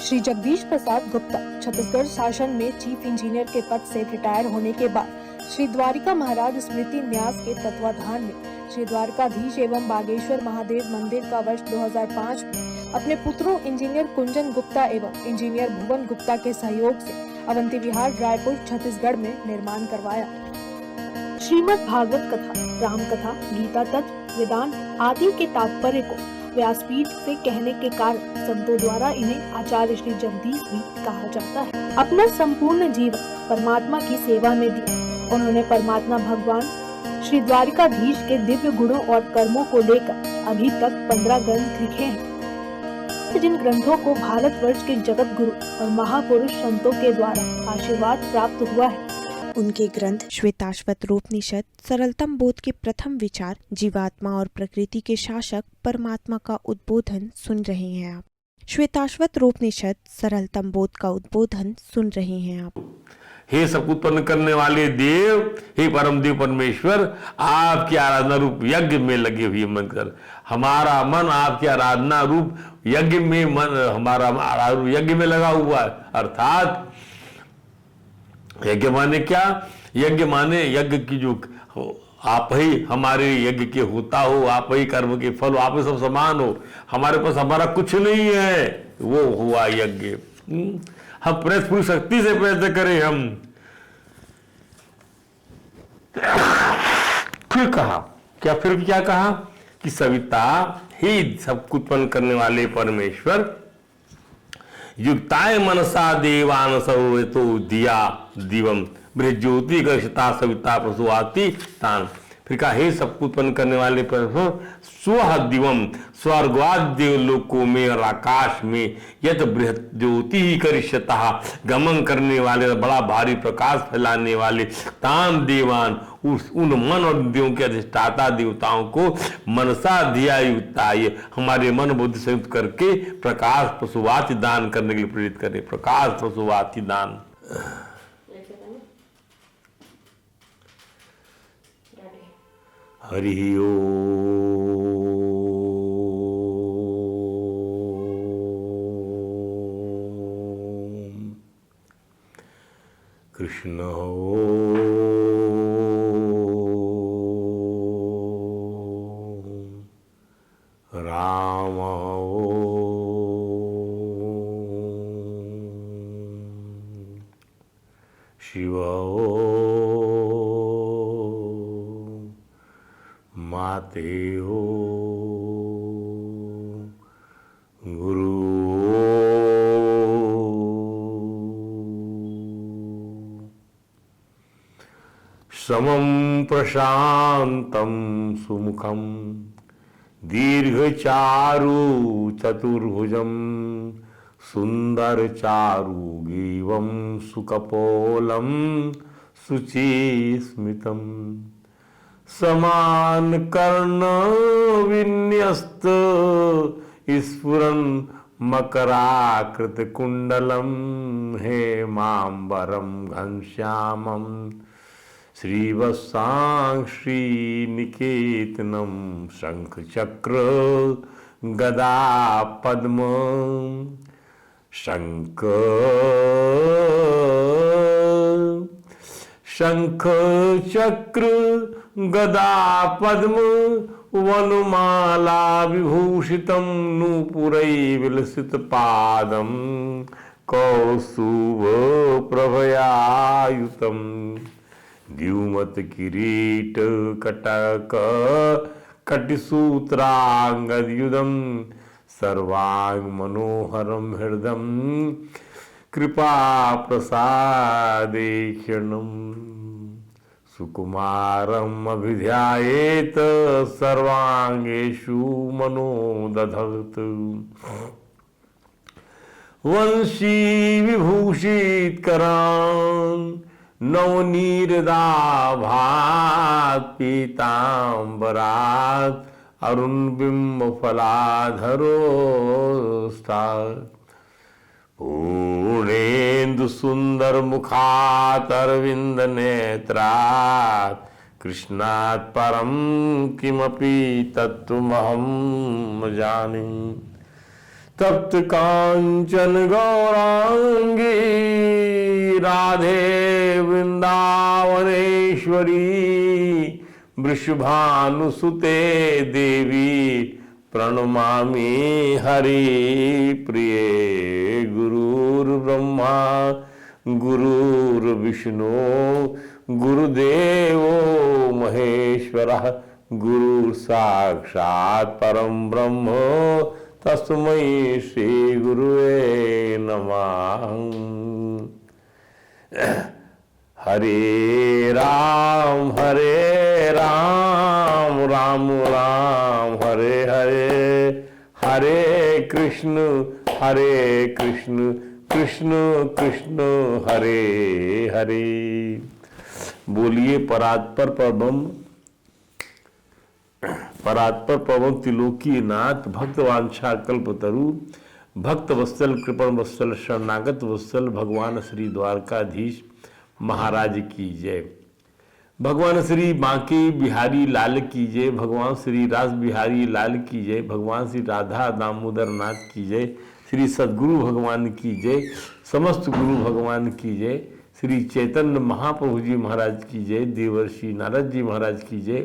श्री जगदीश प्रसाद गुप्ता छत्तीसगढ़ शासन में chief engineer के पद से रिटायर होने के बाद श्री द्वारिका महाराज स्मृति न्यास के तत्वाधान में श्री द्वारकाधीश एवं बागेश्वर महादेव मंदिर का वर्ष 2005 में अपने पुत्रों इंजीनियर कुंजन गुप्ता एवं इंजीनियर भुवन गुप्ता के सहयोग से अवंती विहार रायपुर छत्तीसगढ़ में निर्माण करवाया। श्रीमद् भागवत कथा, राम कथा, गीता तत्व, वेदांत आदि के तात्पर्य को व्यासपीठ से कहने के कारण संतों द्वारा इन्हें आचार्य श्री जगदीश भी कहा जाता है। अपना संपूर्ण जीवन परमात्मा की सेवा में दिया। उन्होंने परमात्मा भगवान श्री द्वारिकाधीश के दिव्य गुणों और कर्मों को लेकर अभी तक 15 ग्रंथ लिखे हैं, जिन ग्रंथों को भारतवर्ष के जगत गुरु और महापुरुष संतों के द्वारा आशीर्वाद प्राप्त हुआ है। उनके ग्रंथ श्वेताश्वत रूपनिषद, सरलतम बोध के प्रथम विचार, जीवात्मा और प्रकृति के शासक परमात्मा का उद्बोधन सुन रहे हैं आप। श्वेताश्वत रूपनिषद, सरलतम बोध का उद्बोधन सुन रहे हैं आप। हे सब उत्पन्न करने वाले देव, हे परम देव परमेश्वर, आपकी आराधना रूप यज्ञ में लगे हुए मन कर, हमारा मन आपकी आराधना रूप यज्ञ में हमारा यज्ञ में लगा हुआ है। अर्थात यज्ञ माने क्या? यज्ञ माने यज्ञ की जो आप ही हमारे यज्ञ के होता हो, आप ही कर्म के फल हो, आप ही सब समान हो, हमारे पास हमारा कुछ नहीं है, वो हुआ यज्ञ। हम प्रयत्न पूरी शक्ति से प्रयत्न करें। हम फिर कहा क्या? फिर क्या कहा कि सविता ही सब कुछ उत्पन्न करने वाले परमेश्वर, युक्ताय मनसा देवान सर्वतो दिया दिवम बृहज्योति गक्षता सविता प्रसुआति तान। फिर कहा हे सब कुछ उत्पन्न करने वाले परमेश्वर, स्व दिवम स्वर्गवाद देवलोकों में और आकाश में यत बृहत ज्योति ही करिष्यतः गमन करने वाले, बड़ा भारी प्रकाश फैलाने वाले तान देवान, उन मन और देवों के अधिष्ठाता देवताओं को मनसा धिया युक्ताय, हमारे मन बुद्धि संयुक्त करके प्रकाश प्रसुवाति दान करने के लिए प्रेरित करें। प्रकाश प्रसुवाति दान। हरि ओम। कृष्ण ओम। राम ओम। शिव ओम। माते हो गुरु समं प्रशांतं सुमुखं दीर्घचारु चतुर्भुजं सुंदर चारु ग्रीवं सुकपोलं शुचिस्मितं समान कर्ण विन्यस्त स्फुरन् मकराकृत कुंडलम हेमांबरम घनश्यामम श्रीवत्सां श्रीनिकेतनम शंख चक्र गदा पद्म शंख चक्र गदा पद्म वनमाला विभूषितं नूपुरै विलसित पादं कौस्तुभ प्रभयायुतं द्युमत किरीट कटक कटिसूत्रांगद्युदं सर्वांग मनोहरं हृदं कृपा प्रसादेक्षणं सुकुमारम् अभिध्यायेत सर्वांगेषु मनो दधत् वंशी विभूषित करान् नवनीरदाभात् पीतांबरात् अरुणबिंब फलाधरोस्तात् पूर्णेन्दु सुंदर मुखात् अरविंद नेत्रात् कृष्णात् परम किमपि तत्त्वमहं न जाने तप्त कांचन गौरांगी राधे वृंदावनेश्वरी वृषभानुसुते देवी प्रणमामि हरि प्रिये। गुरुर्ब्रह्मा गुरुर्विष्णु गुरुदेवो महेश्वरः गुरु साक्षात् परम ब्रह्म तस्मै श्री गुरुवे नमः। हरे राम राम राम हरे हरे, हरे कृष्ण कृष्ण कृष्ण हरे हरे। बोलिए परात्पर परम त्रिलोकीनाथ भक्त वांछा कल्पतरु भक्त वत्सल कृपण वत्सल शरणागत वत्सल भगवान श्री द्वारकाधीश महाराज की जय। भगवान श्री बांके बिहारी लाल की जय। भगवान श्री रास बिहारी लाल की जय। भगवान श्री राधा दामोदर नाथ की जय। श्री सद्गुरु भगवान की जय। समस्त गुरु भगवान की जय। श्री चैतन्य महाप्रभु जी महाराज की जय। देवर्षि नारद जी महाराज की जय।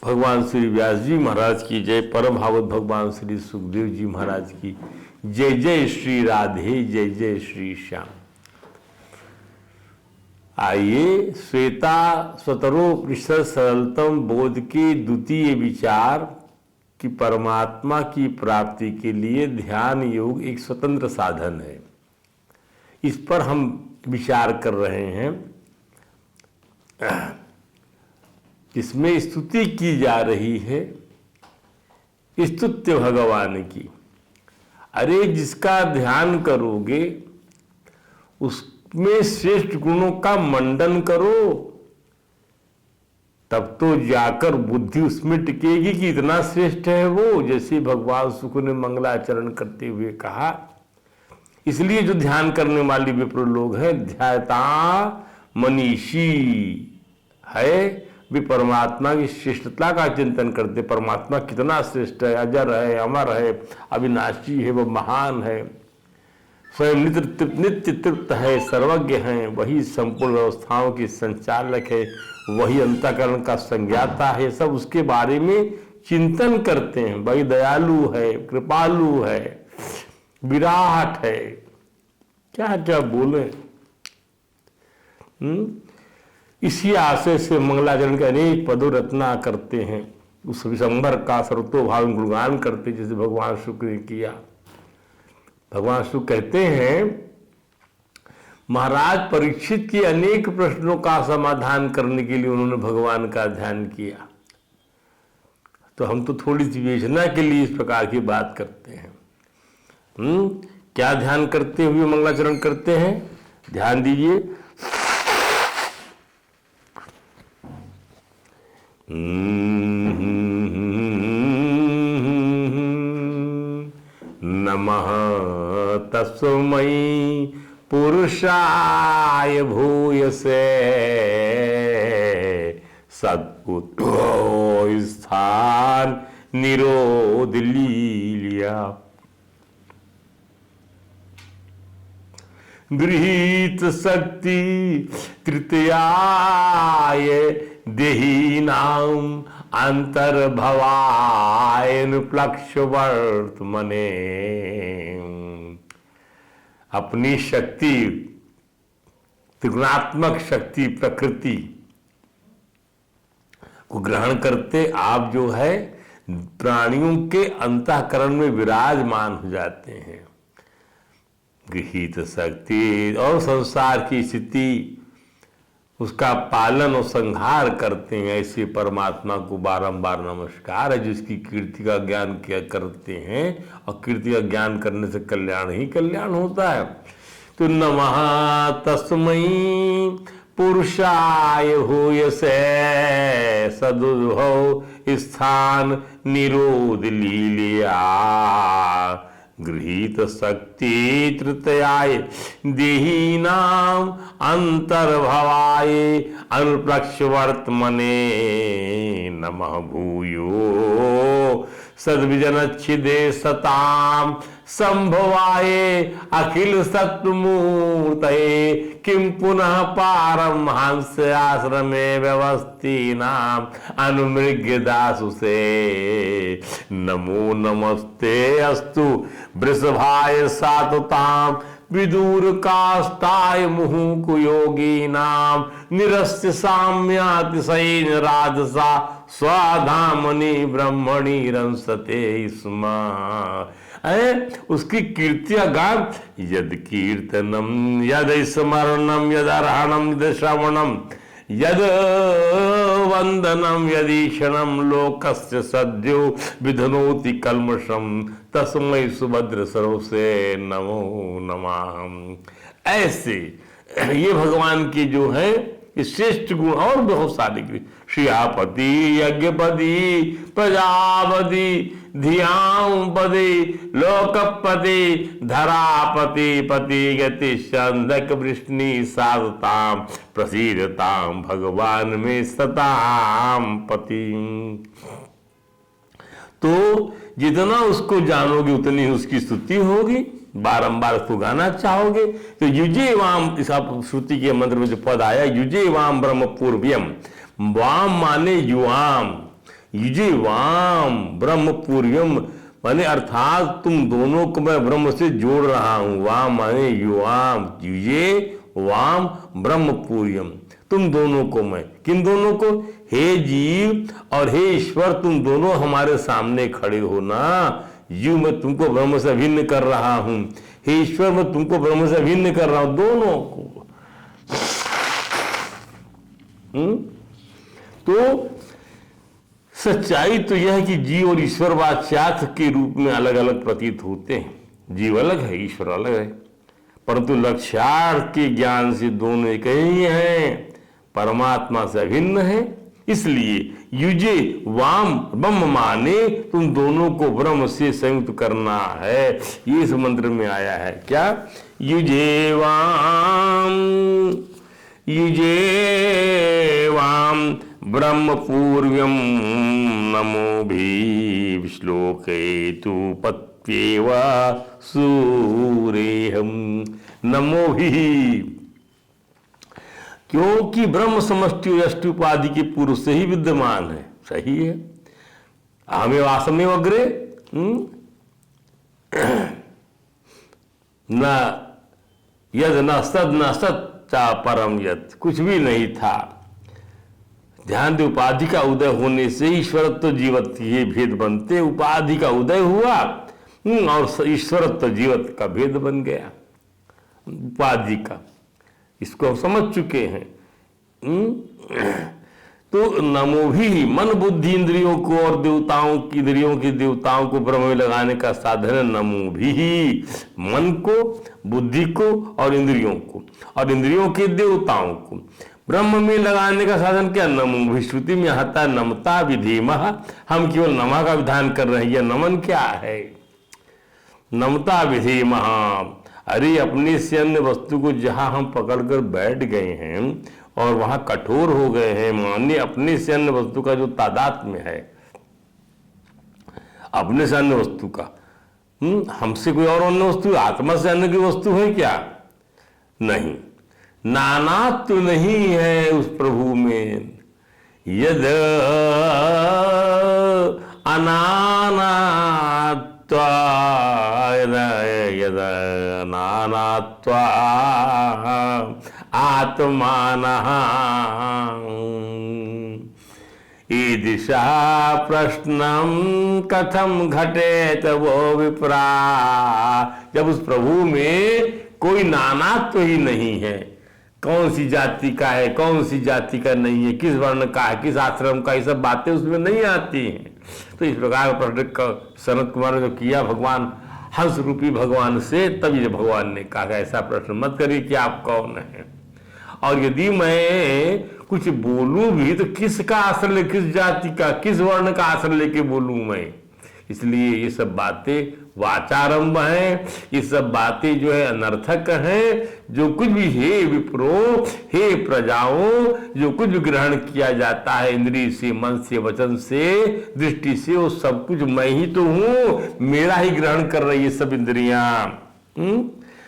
भगवान श्री व्यास जी महाराज की जय। परम भागवत भगवान श्री सुखदेव जी महाराज की जय। जय श्री राधे, जय जय श्री श्याम। आइए श्वेता स्वतरोपनिषद सरलतम बोध के द्वितीय विचार कि परमात्मा की प्राप्ति के लिए ध्यान योग एक स्वतंत्र साधन है, इस पर हम विचार कर रहे हैं। इसमें स्तुति की जा रही है, स्तुत्य भगवान की। अरे जिसका ध्यान करोगे उसमें श्रेष्ठ गुणों का मंडन करो, तब तो जाकर बुद्धि उसमें टिकेगी कि इतना श्रेष्ठ है वो। जैसे भगवान सुख ने मंगलाचरण करते हुए कहा। इसलिए जो ध्यान करने वाले विप्र लोग हैं, ध्याता मनीषी है, वे परमात्मा की श्रेष्ठता का चिंतन करते। परमात्मा कितना श्रेष्ठ है, अजर है, अमर है, अविनाशी है, वह महान है, स्वयं नित्य तृप्त है, सर्वज्ञ है, वही संपूर्ण व्यवस्थाओं की संचालक है, वही अंतःकरण का संज्ञाता है। सब उसके बारे में चिंतन करते हैं। वही दयालु है, कृपालु है, विराट है, क्या क्या बोले। इसी आशय से मंगलाचरण के अनेक पदों रचना करते हैं। उस विशंबर का सर्वतोभाव गुणगान करते, जैसे भगवान शुक्र ने किया। भगवान शुक्र कहते हैं, महाराज परीक्षित के अनेक प्रश्नों का समाधान करने के लिए उन्होंने भगवान का ध्यान किया। तो हम तो थोड़ी सी विवेचना के लिए इस प्रकार की बात करते हैं। क्या ध्यान करते हुए मंगलाचरण करते हैं? ध्यान दीजिए। नमः तस्मै पुरुषाय भूयसे सद्बुद्धो स्थान निरोध लीलिया गृहीत शक्ति तृतीयाय देहीनाम अंतर्भवायन प्लक्ष वर्तमने। अपनी शक्ति, त्रिगुणात्मक शक्ति प्रकृति को ग्रहण करते आप जो है प्राणियों के अंतःकरण में विराजमान हो जाते हैं। गृहीत शक्ति और संसार की स्थिति, उसका पालन और संहार करते हैं। ऐसे परमात्मा को बारंबार नमस्कार है, जिसकी कीर्ति का ज्ञान किया करते हैं, और कीर्ति का ज्ञान करने से कल्याण ही कल्याण होता है। तो नमः तस्मै पुरुषाय भूयसे सदुद्भव स्थान निरोध लीलिया गृहीत शक्ति तृतीयाय देहीनाम अंतर्भवाय अनुप्रक्ष वर्तमने। नमः भूयो सद्विजनच्छिदे सताम संभवाये अखिल सत्मूर्तये किं पुनः पारमहंस आश्रमे व्यवस्थिनाम अनुमृग्य दासु से नमो नमस्ते अस्तु वृषभाय सातताम विदूर काष्ठाय मुहुः योगी नाम निरस्य साम्यातिशयेन राजसा स्वाधामनि ब्रह्मणि रंसते स्म। उसकी कीर्तियां गान यद कीर्तनम यद स्मरणम यद अर्हणम यद श्रवणम यद वंदनम यदीक्षणम लोकस्य सद्यो विधनोति कल्मषम तस्मै सुभद्र सर्वसे नमो नमः। ऐसे ये भगवान की जो है ये श्रेष्ठ गुण और बहुत सारे श्रियापति यज्ञपति प्रजापति धियांपति लोकपति धरापति पति गति संधक वृष्णि साधताम प्रसीदताम भगवान में सताम पति। तो जितना उसको जानोगे उतनी उसकी स्तुति होगी, बारंबार उसको गाना चाहोगे। तो युजे वाम, इस श्रुति के मंत्र में जो पद आया युजे वाम ब्रह्म पूर्व्यम, वाम माने युवाम, युजे वाम ब्रह्म पूर्व्यम माने अर्थात तुम दोनों को मैं ब्रह्म से जोड़ रहा हूं। वाम माने युवाम, युजे वाम ब्रह्म पूर्व्यम, तुम दोनों को मैं, किन दोनों को? हे जीव और हे ईश्वर, तुम दोनों हमारे सामने खड़े हो ना। यू मैं तुमको ब्रह्म से भिन्न कर रहा हूं, हे ईश्वर मैं तुमको ब्रह्म से भिन्न कर रहा हूं, दोनों को। तो सच्चाई तो यह है कि जीव और ईश्वर वाच्यार्थ के रूप में अलग अलग प्रतीत होते हैं। जीव अलग है, ईश्वर अलग है, परंतु लक्ष्यार्थ के ज्ञान से दोनों एक ही हैं, परमात्मा से अभिन्न है। इसलिए युजे वाम ब्रह्म माने तुम दोनों को ब्रह्म से संयुक्त करना है। ये इस मंत्र में आया है। क्या? युजे वाम ब्रह्म पूर्व्यम नमो भी श्लोकेतु पत्येव सूरेहम नमो भी, क्योंकि ब्रह्म समष्टि यष्टि उपाधि के पूर्व से ही विद्यमान है। सही है। हमें वासमे अग्रे न यद न सद न सत परम यद, कुछ भी नहीं था। ध्यान दे, उपाधि का उदय होने से ईश्वरत्व जीवत्व ये भेद बनते, उपाधि का उदय हुआ और ईश्वरत्व जीवत्व का भेद बन गया उपाधि का। इसको हम समझ चुके हैं। तो नमो भी मन बुद्धि इंद्रियों को और देवताओं की इंद्रियों के देवताओं को ब्रह्म में लगाने का साधन है। नमो भी, मन को, बुद्धि को और इंद्रियों को, और इंद्रियों के देवताओं को ब्रह्म में लगाने का साधन क्या? नमो भी। श्रुति में आता है नमता विधीमः, हम केवल नमा का विधान कर रहे हैं। यह नमन क्या है? नमता विधीमः। अरे अपने से अन्य वस्तु को जहां हम पकड़कर बैठ गए हैं और वहां कठोर हो गए हैं, मानिए अपने से अन्य वस्तु का जो तादात्म्य है, अपने से अन्य वस्तु का, हमसे कोई और अन्य वस्तु, आत्मा से अन्य की वस्तु है क्या? नहीं। नानात्व नहीं है उस प्रभु में। यद अनानात्वा यद अनानात्वा आत्मानः ईदृशः प्रश्नम कथम घटेत वो विप्रा। जब उस प्रभु में कोई नानात्व ही नहीं है, कौन सी जाति का है, कौन सी जाति का नहीं है, किस वर्ण का है, किस आश्रम का, ये सब बातें उसमें नहीं आती हैं। तो इस प्रकार का प्रश्न सनत कुमार ने जो किया भगवान हंस रूपी भगवान से, तभी भगवान ने कहा ऐसा प्रश्न मत करिए कि आप कौन है, और यदि मैं कुछ बोलूं भी तो किसका आश्रय, किस जाति का, किस वर्ण का आश्रय लेके बोलूं मैं, इसलिए ये सब बातें वाचारंभ हैं, ये सब बातें जो है अनर्थक हैं। जो कुछ भी हे विप्रो, हे प्रजाओं, जो कुछ भी ग्रहण किया जाता है इंद्रिय से, मन से, वचन से, दृष्टि से, वो सब कुछ मैं ही तो हूं, मेरा ही ग्रहण कर रही है सब इंद्रियां।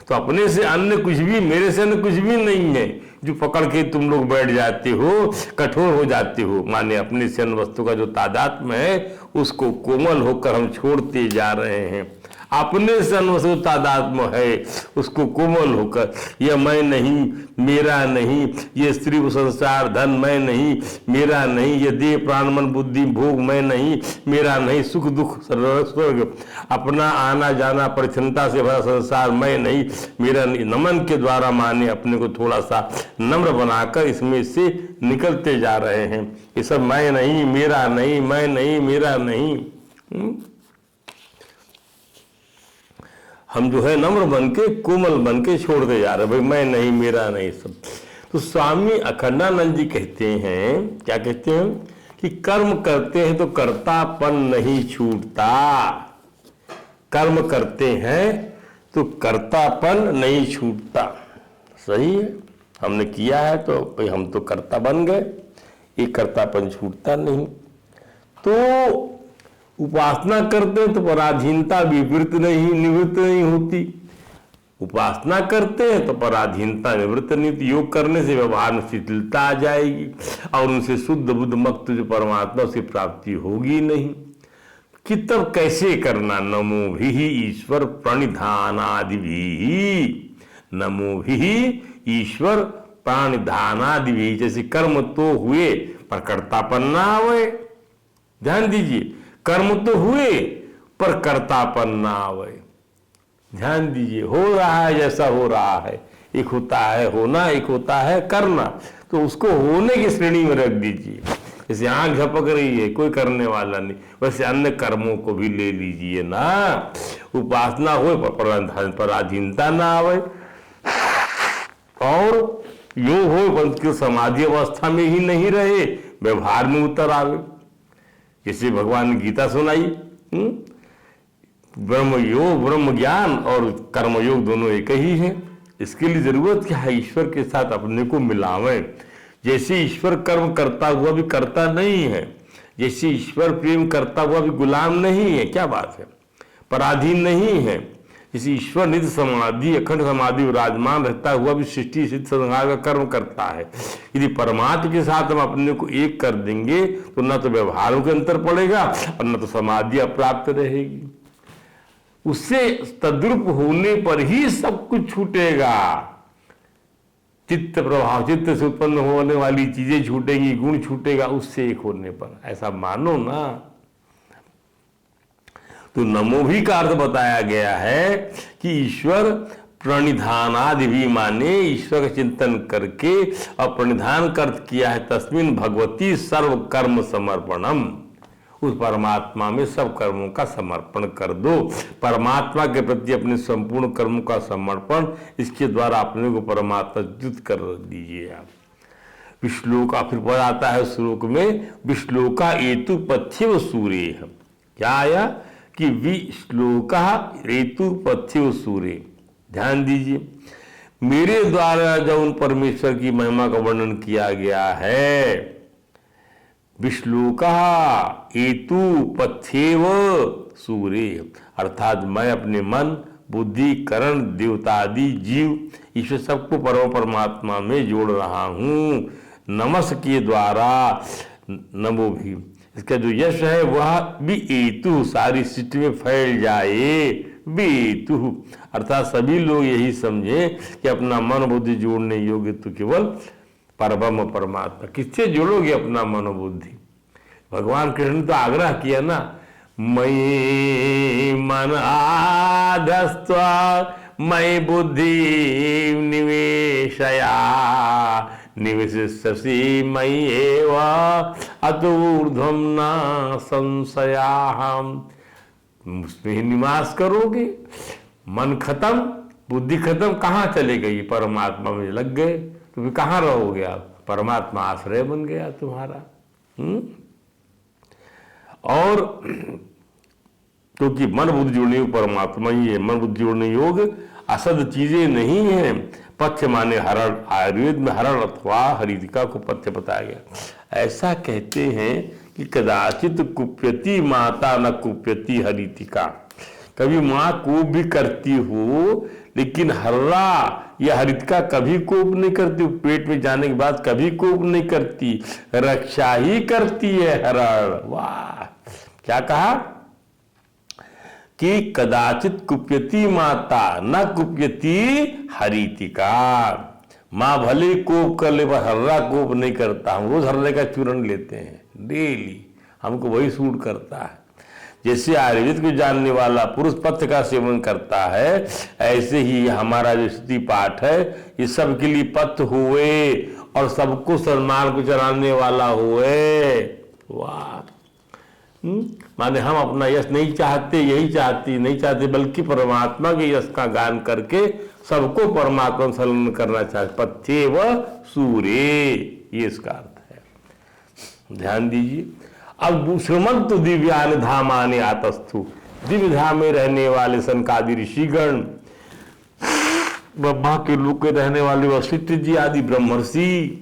तो अपने से अन्य कुछ भी, मेरे से अन्य कुछ भी नहीं है। जो पकड़ के तुम लोग बैठ जाते हो, कठोर हो जाते हो, माने अपने से अन्य वस्तु का जो तादात्म्य है उसको कोमल होकर हम छोड़ते जा रहे हैं। अपने से अन्य वस्तु तादात्म्य है उसको कोमल होकर, यह मैं नहीं, मेरा नहीं, ये स्त्री संसार धन मैं नहीं, मेरा नहीं, ये देह प्राण मन बुद्धि भोग मैं नहीं, मेरा नहीं, सुख दुख स्वर्ग अपना आना जाना परिच्छन्नता से भरा संसार मैं नहीं, मेरा नहीं। नमन के द्वारा माने अपने को थोड़ा सा नम्र बनाकर इसमें से निकलते जा रहे हैं। ये सब मैं नहीं, मेरा नहीं, मैं नहीं, मेरा नहीं। हम जो है नम्र बन के, कोमल बन के छोड़ते जा रहे, भाई मैं नहीं, मेरा नहीं सब। तो स्वामी अखंडानंद जी कहते हैं, क्या कहते हैं, कि कर्म करते हैं तो कर्तापन नहीं छूटता। कर्म करते हैं तो कर्तापन नहीं छूटता। सही है, हमने किया है तो भाई हम तो कर्ता बन गए, ये कर्तापन छूटता नहीं। तो उपासना करते हैं तो पराधीनता निवृत्त नहीं होती। उपासना करते हैं तो पराधीनता निवृत्त नहीं होती। योग करने से व्यवहार में शिथिलता आ जाएगी और उनसे शुद्ध बुद्ध मुक्त जो परमात्मा से प्राप्ति होगी नहीं। कि तब कैसे करना, नमो भी ईश्वर प्रणिधानादि भी, नमो भी ईश्वर प्राणिधानादि भी। जैसे कर्म तो हुए पर कर्तापन ना आवे। ध्यान दीजिए, कर्म तो हुए पर कर्तापन ना आवे। ध्यान दीजिए, हो रहा है जैसा हो रहा है, एक होता है होना, एक होता है करना, तो उसको होने की श्रेणी में रख दीजिए। जैसे आंख झपक रही है, कोई करने वाला नहीं, वैसे अन्य कर्मों को भी ले लीजिए ना। उपासना हो पर पराधीनता ना आवे, और योग हो परंतु समाधि अवस्था में ही नहीं रहे, व्यवहार में उतर आवे। जैसे भगवान ने गीता सुनाई, ब्रह्म योग, ब्रह्म ज्ञान और कर्म योग दोनों एक ही है। इसके लिए जरूरत क्या है, ईश्वर के साथ अपने को मिलावें। जैसे ईश्वर कर्म करता हुआ भी करता नहीं है, जैसे ईश्वर प्रेम करता हुआ भी गुलाम नहीं है, क्या बात है, पराधीन नहीं है। जैसे ईश्वर नित्य समाधि, अखंड समाधि विराजमान रहता हुआ भी सृष्टि सिद्ध संहार का कर्म करता है। यदि परमात्मा के साथ हम अपने को एक कर देंगे तो न तो व्यवहारों के अंतर पड़ेगा और न तो समाधि अप्राप्त रहेगी। उससे तद्रूप होने पर ही सब कुछ छूटेगा। चित्त प्रभाव, चित्त से उत्पन्न होने वाली चीजें छूटेंगी, गुण छूटेगा उससे एक होने पर, ऐसा मानो ना। तो नमो भी का अर्थ बताया गया है कि ईश्वर प्रणिधानादि भी, माने ईश्वर का चिंतन करके और प्रणिधान का अर्थ किया है तस्मिन भगवती सर्व कर्म समर्पणम। उस परमात्मा में सब कर्मों का समर्पण कर दो। परमात्मा के प्रति अपने संपूर्ण कर्मों का समर्पण, इसके द्वारा अपने को परमात्मा युक्त कर दीजिए आप। विश्लोका, फिर पद आता है श्लोक में, विश्लोका एतु पथ्यव सूर्य। क्या आया कि विश्लोका रेतु पथ्यव सूर्य। ध्यान दीजिए, मेरे द्वारा जब उन परमेश्वर की महिमा का वर्णन किया गया है, विश्लोका हेतु पथ्येव सूर्य, अर्थात मैं अपने मन बुद्धि करण देवता आदि जीव ईश्वर सबको परम परमात्मा में जोड़ रहा हूं। नमस के द्वारा नमो भी, इसका जो यश है वह भी हेतु सारी सृष्टि में फैल जाए। बेतु अर्थात सभी लोग यही समझे कि अपना मन बुद्धि जोड़ने योग्य तो केवल परब्रह्म परमात्मा। किससे जोड़ोगे अपना मन बुद्धि? भगवान कृष्ण ने तो आग्रह किया ना, मयि मन आधस्त्वा मयि बुद्धि निवेशया निवेशसि मयि एव अतूर्ध्वं न संशयाहम्। उसमें निवास करोगे, मन खत्म बुद्धि खत्म, कहाँ चले गई? परमात्मा में लग गए तो फिर कहाँ रहोगे आप? परमात्मा आश्रय बन गया तुम्हारा। और क्योंकि मन बुद्धि जोड़ने योग परमात्मा ही है। मन बुद्धि जोड़ने योग असद चीजें नहीं है। पथ्य माने हरण, आयुर्वेद में हरण अथवा हरितिका को पथ्य बताया गया। ऐसा कहते हैं कि कदाचित कुप्यति माता न कुप्यति हरितिका, कभी माँ कोप भी करती हो लेकिन हर्रा या हरितिका कभी कोप नहीं करती, पेट में जाने के बाद कभी कोप नहीं करती, रक्षा ही करती है हरण। वाह, क्या कहा कि कदाचित कुप्यति माता न कुप्यति हरितिका। माँ भले कोप कर ले पर हर्रा कोप नहीं करता। हम रोज हर्रे का चूर्ण लेते हैं डेली, हमको वही सूट करता है। जैसे आयुर्वेद को जानने वाला पुरुष पथ्य का सेवन करता है, ऐसे ही हमारा जो स्तुति पाठ है ये सबके लिए पथ्य हुए और सबको सन्मान को चलाने वाला हुए। वाह, माने हम अपना यश नहीं चाहते, यही चाहती नहीं चाहते, बल्कि परमात्मा के यश का गान करके सबको परमात्मा संलग्न करना चाहते। पथ्ये व सूर्य, ये इसका अर्थ है। ध्यान दीजिए। अब श्रीमंत दिव्यान धामानि आतस्थु, दिव्य धाम में रहने वाले सनकादि ऋषिगण, ब्रह्मा के लोक के रहने वाले वशिष्ठ जी आदि ब्रह्मर्षि,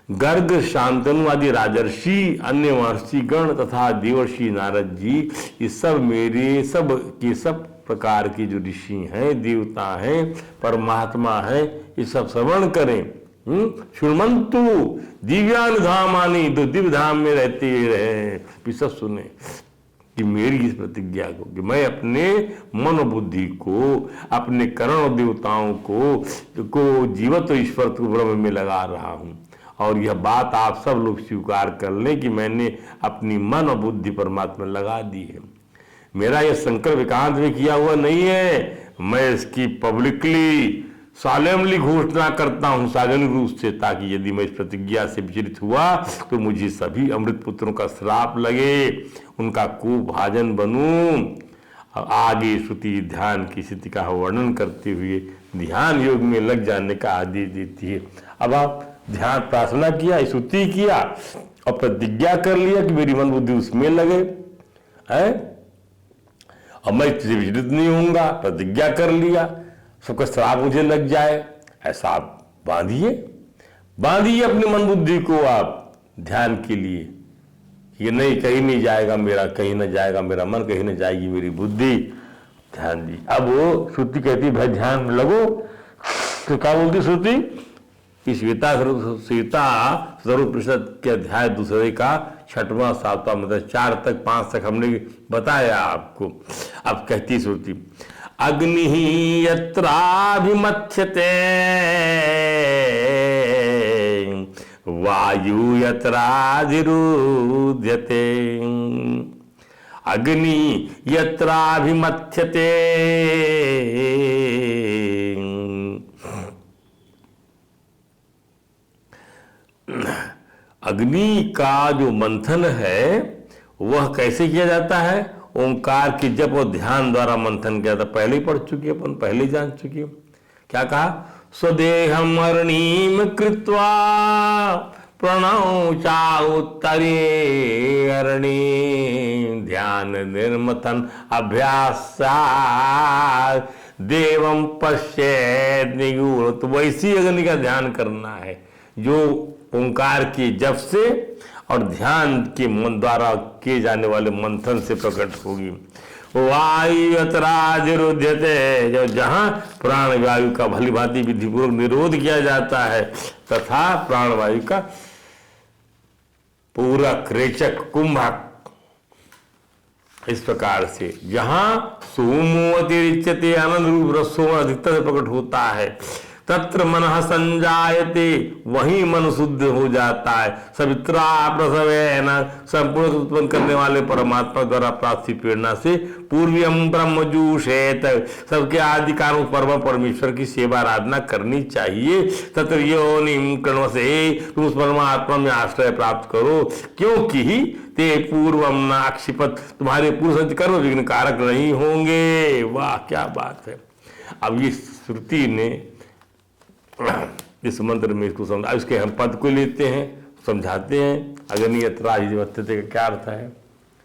गर्ग शांतनु आदि राजर्षि, अन्य महर्षि गण तथा देवर्षि नारद जी, ये सब मेरे सब के सब प्रकार के जो ऋषि हैं, देवता हैं, परमात्मा हैं, ये सब श्रवण करें। श्रीमंतु दिव्यान धामानि, तो दिव्य धाम में रहते रहे, सब सुने कि मेरी इस प्रतिज्ञा को कि मैं अपने मन बुद्धि को, अपने करण देवताओं को जीवत ईश्वर को ब्रह्म में लगा रहा हूं। और यह बात आप सब लोग स्वीकार कर लें कि मैंने अपनी मन और बुद्धि परमात्मा लगा दी है। मेरा यह संकल्प एकांत में किया हुआ नहीं है, मैं इसकी पब्लिकली सालेमली घोषणा करता हूं सार्वजनिक रूप से, ताकि यदि मैं इस प्रतिज्ञा से विचलित हुआ तो मुझे सभी अमृत पुत्रों का श्राप लगे, उनका कुभाजन बनूं। आगे श्रुति ध्यान की स्थिति का वर्णन करते हुए ध्यान योग में लग जाने का आदेश देती है। अब आप ध्यान प्रार्थना किया, स्तुति किया और प्रतिज्ञा कर लिया कि मेरी मन बुद्धि उसमें लगे है और मैं इससे विचलित नहीं होऊंगा, प्रतिज्ञा कर लिया, सबका श्राप मुझे लग जाए, ऐसा आप बांधिए अपनी मन बुद्धि को आप ध्यान के लिए। ये नहीं, कहीं नहीं जाएगा मेरा, कहीं ना जाएगा मेरा मन, कहीं ना जाएगी मेरी बुद्धि। ध्यान दी। अब वो श्रुति कहती है भाई ध्यान में लगो, तो क्या बोलती श्रुति? इस श्वेता स्वरूप परिषद के अध्याय दूसरे का 6वां 7वां मतलब 4 तक 5 तक हमने बताया आपको। अब कहती श्रुति, अग्नि यत्राभिमथ्यते वायु यत्राधिरुध्यते, अग्नि यत्राभिमथ्यते, अग्नि का जो मंथन है वह कैसे किया जाता है? ओंकार के जप और ध्यान द्वारा मंथन किया था। पहले ही पढ़ चुके अपन, पहले ही जान चुके। क्या कहा? स्वदेहम अरणीम कृत्वा प्रणव चाउत्तरे अरणी ध्यान निर्मथन अभ्यास देवम पश्येत निगूढ़। तो वैसी अग्नि का ध्यान करना है जो ओंकार के जप से और ध्यान के मन द्वारा किए जाने वाले मंथन से प्रकट होगी। वायु यत्राधिरुध्यते, जो जहां प्राण वायु का भली भांति विधिपूर्वक निरोध किया जाता है तथा प्राण वायु का पूरक रेचक कुंभक, इस प्रकार से जहां सोमो अतिरिच्यते आनंद रूप रसो अधिकतर प्रकट होता है, तत्र मनः संजायते, वही मन शुद्ध हो जाता है। सवित्रा प्रसवेन, संपूर्ण उत्पन्न करने वाले परमात्मा द्वारा प्राप्ति प्रेरणा से पूर्वम ब्रह्मजूषेत, सबके आदि कारण परम परमेश्वर की सेवा आराधना करनी चाहिए। तत्र योनिम कृण्वसे, तुम उस परमात्मा में आश्रय प्राप्त करो, क्योंकि ते पूर्वम न अक्षिपत, तुम्हारे पूर्व संचित कर्म विघ्न कारक नहीं होंगे। वाह क्या बात है। अब ये श्रुति ने इस मंत्र में इसको समझा, इसके हम पद को लेते हैं, समझाते हैं। अग्नि यत्राधिमथ्यते का क्या अर्थ है?